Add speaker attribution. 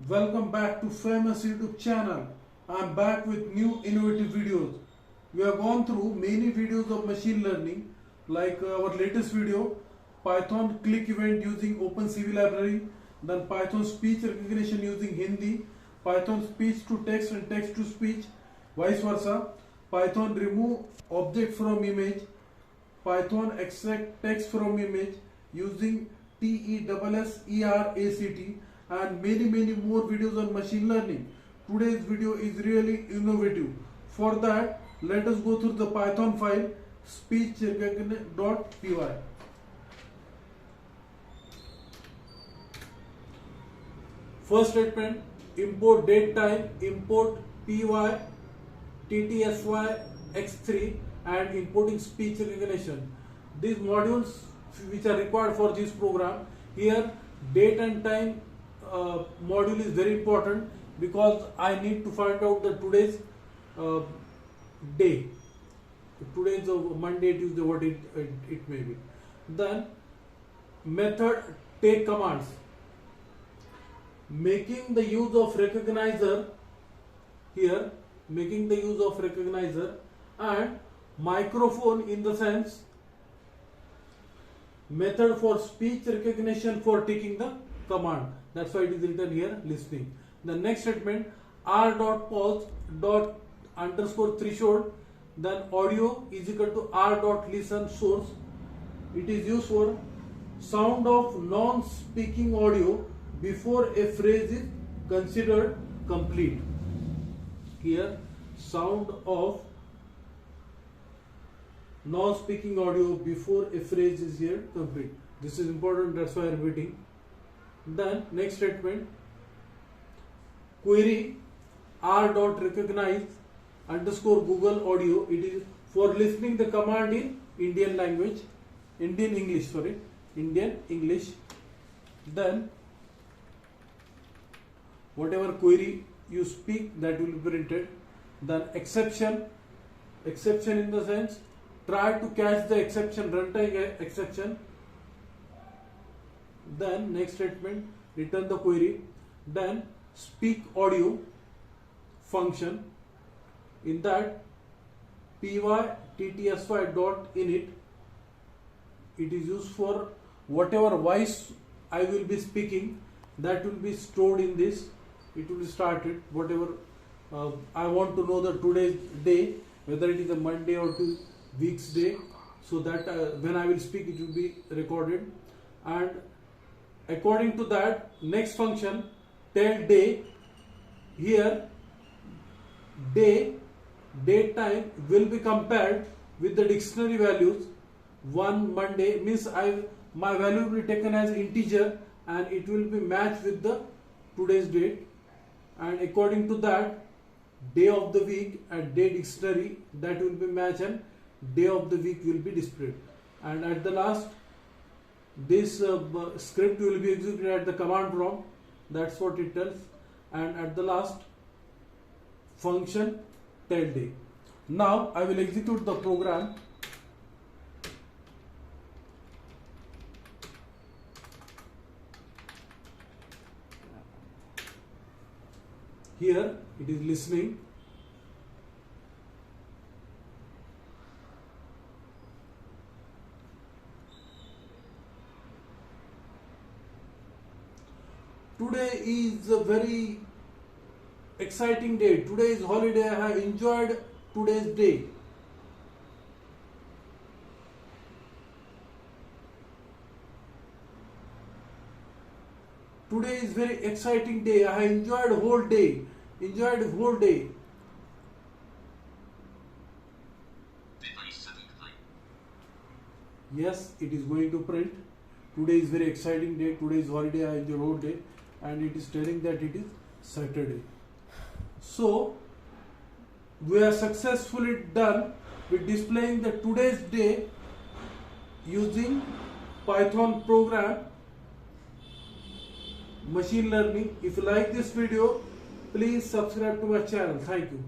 Speaker 1: Welcome back to famous YouTube channel. I'm back with new innovative videos. We have gone through many videos of machine learning like our latest video Python click event using OpenCV library, then Python speech recognition using Hindi, Python speech to text and text to speech, vice versa, Python remove object from image, Python extract text from image using TESSERACT, and many more videos on machine learning. Today's video is really innovative. For that, let us go through the Python file speech.py. First statement, import date time, import py ttsy x3 and importing speech recognition. These modules which are required for this program. Here date and time module is very important because I need to find out the today's day. Today is Monday, Tuesday, what it may be. Then method take commands. Making the use of recognizer here, making the use of recognizer and microphone in the sense method for speech recognition for taking the command. That's why it is written here listening. The next statement r.pause underscore threshold, then audio is equal to r.listen source. It is used for sound of non-speaking audio before a phrase is considered complete. Here sound of non-speaking audio before a phrase is here complete. This is important, that's why I am repeating. Then next statement query r.recognize underscore Google audio. It is for listening the command in Indian English. Then whatever query you speak, that will be printed. Then exception in the sense try to catch the exception, runtime exception. Then next statement return the query. Then speak audio function, in that py ttsy dot init, it is used for whatever voice I will be speaking, that will be stored in this. It will be started whatever I want to know the today's day, whether it is a Monday or 2 weeks day, so that when I will speak it will be recorded. And according to that, next function tell day. Here date time will be compared with the dictionary values. One Monday means my value will be taken as integer and it will be matched with the today's date, and according to that day of the week and day dictionary, that will be matched and day of the week will be displayed. And at the last, this script will be executed at the command prompt. That's what it tells. And at the last, function tell day. Now I will execute the program. Here it is listening. Today is a very exciting day. Today is holiday. I have enjoyed today's day. Today is very exciting day. I have enjoyed whole day. Yes, it is going to print. Today is very exciting day. Today is holiday. I enjoyed whole day, and it is telling that it is Saturday. So we are successfully done with displaying the today's day using Python program machine learning. If you like this video, please subscribe to my channel. Thank you.